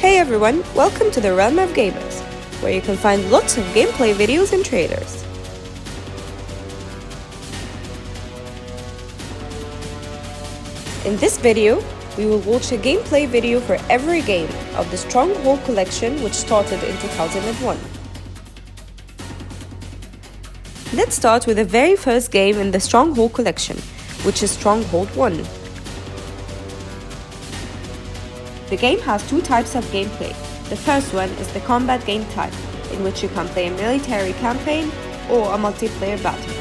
Hey everyone, welcome to the realm of gamers, where you can find lots of gameplay videos and trailers. In this video, we will watch a gameplay video for every game of the Stronghold collection, which started in 2001. Let's start with the very first game in the Stronghold collection, which is Stronghold I. The game has two types of gameplay. The first one is the combat game type, in which you can play a military campaign or a multiplayer battle.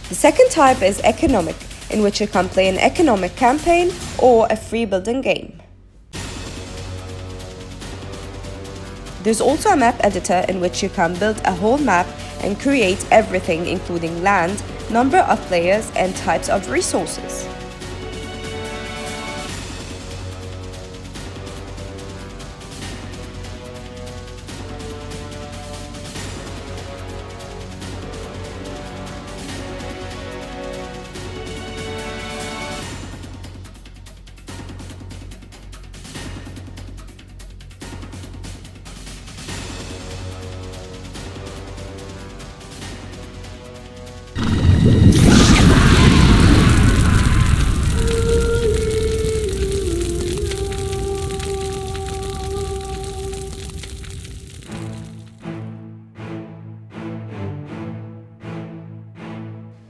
The second type is economic, in which you can play an economic campaign or a free building game. There's also a map editor in which you can build a whole map and create everything, including land, number of players, and types of resources.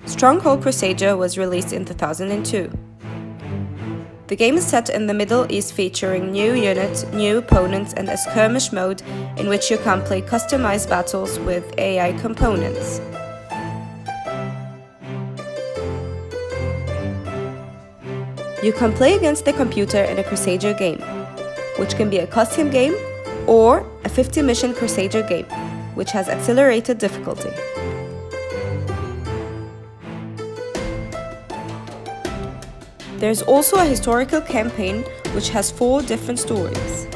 Stronghold Crusader was released in 2002. The game is set in the Middle East, featuring new units, new opponents, and a skirmish mode in which you can play customized battles with AI components. You can play against the computer in a Crusader game, which can be a custom game or a 50-mission Crusader game, which has accelerated difficulty. There's also a historical campaign which has 4 different stories.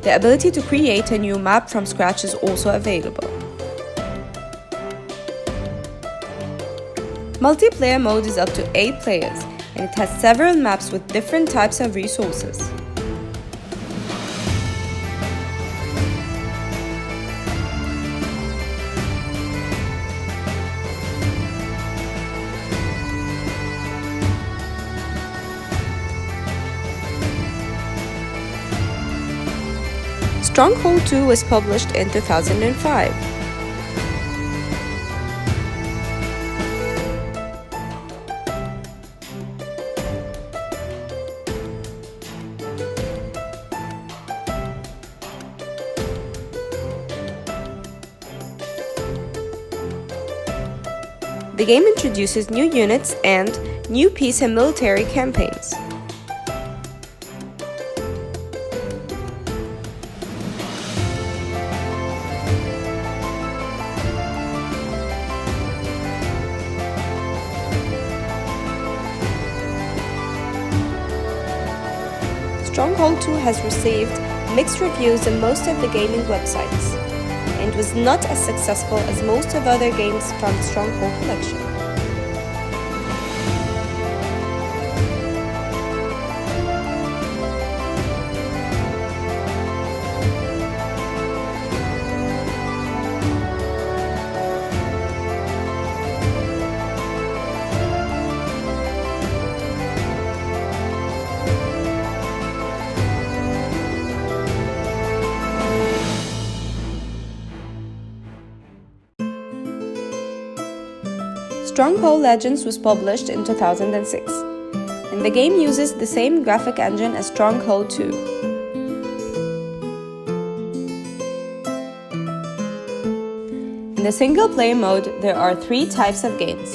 The ability to create a new map from scratch is also available. Multiplayer mode is up to 8 players, and it has several maps with different types of resources. Stronghold II was published in 2005. The game introduces new units and new peace and military campaigns. Stronghold II has received mixed reviews on most of the gaming websites, and was not as successful as most of other games from the Stronghold collection. Stronghold Legends was published in 2006, and the game uses the same graphic engine as Stronghold II. In the single-player mode, there are 3 types of games.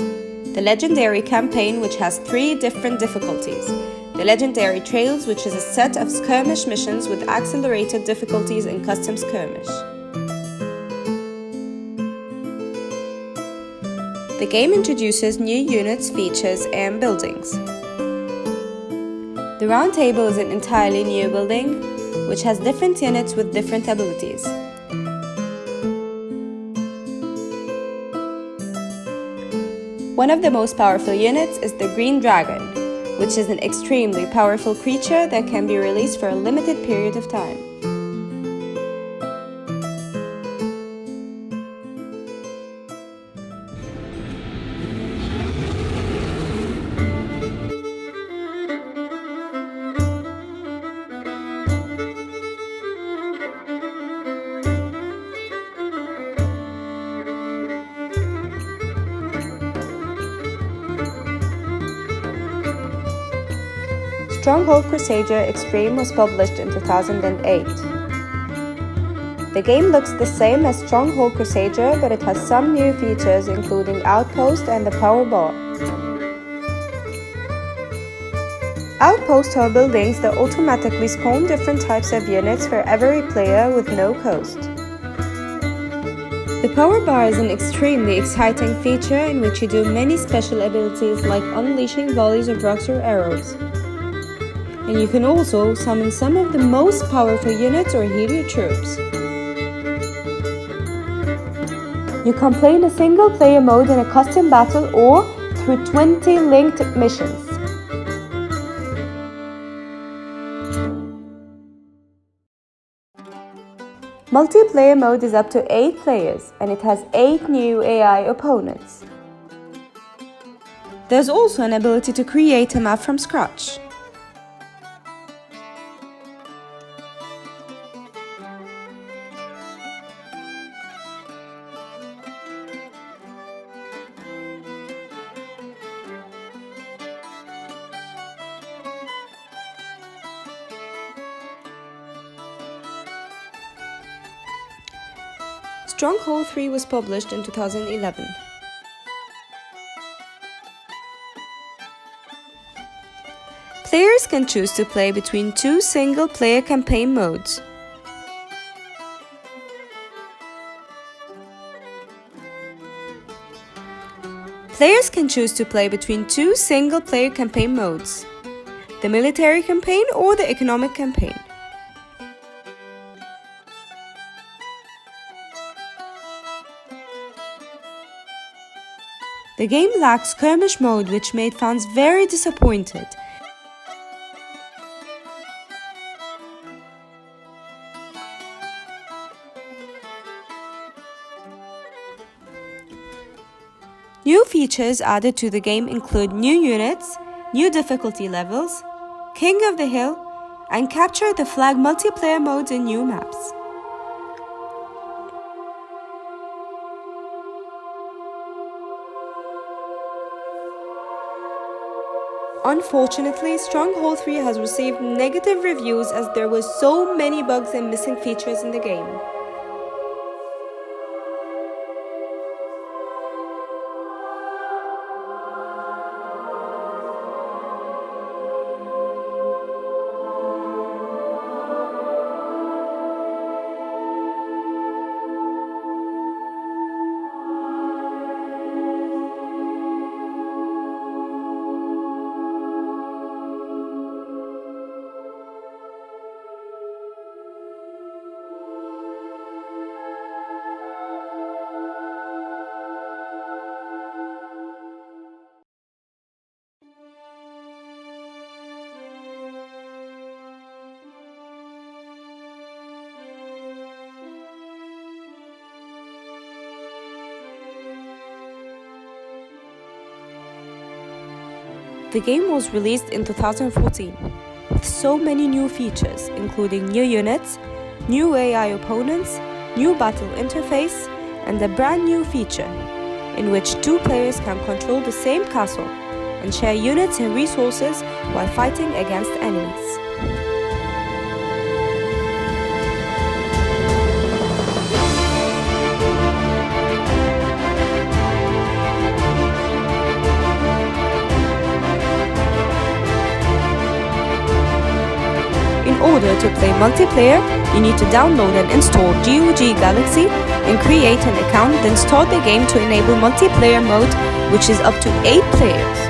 The Legendary Campaign, which has 3 different difficulties. The Legendary Trails, which is a set of skirmish missions with accelerated difficulties and custom skirmish. The game introduces new units, features, and buildings. The Round Table is an entirely new building, which has different units with different abilities. One of the most powerful units is the Green Dragon, which is an extremely powerful creature that can be released for a limited period of time. Stronghold Crusader Extreme was published in 2008. The game looks the same as Stronghold Crusader, but it has some new features including Outpost and the power bar. Outposts are buildings that automatically spawn different types of units for every player with no cost. The power bar is an extremely exciting feature in which you do many special abilities like unleashing volleys of rocks or arrows. And you can also summon some of the most powerful units or heal your troops. You can play in a single player mode in a custom battle or through 20 linked missions. Multiplayer mode is up to 8 players and it has 8 new AI opponents. There's also an ability to create a map from scratch. Stronghold III was published in 2011. Players can choose to play between 2 single-player campaign modes. Players can choose to play between 2 single-player campaign modes, the military campaign or the economic campaign. The game lacks skirmish mode, which made fans very disappointed. New features added to the game include new units, new difficulty levels, King of the Hill, and Capture the Flag multiplayer modes in new maps. Unfortunately, Stronghold III has received negative reviews as there were so many bugs and missing features in the game. The game was released in 2014, with so many new features, including new units, new AI opponents, new battle interface, and a brand new feature, in which 2 players can control the same castle and share units and resources while fighting against enemies. In order to play multiplayer, you need to download and install GOG Galaxy and create an account, then start the game to enable multiplayer mode, which is up to 8 players.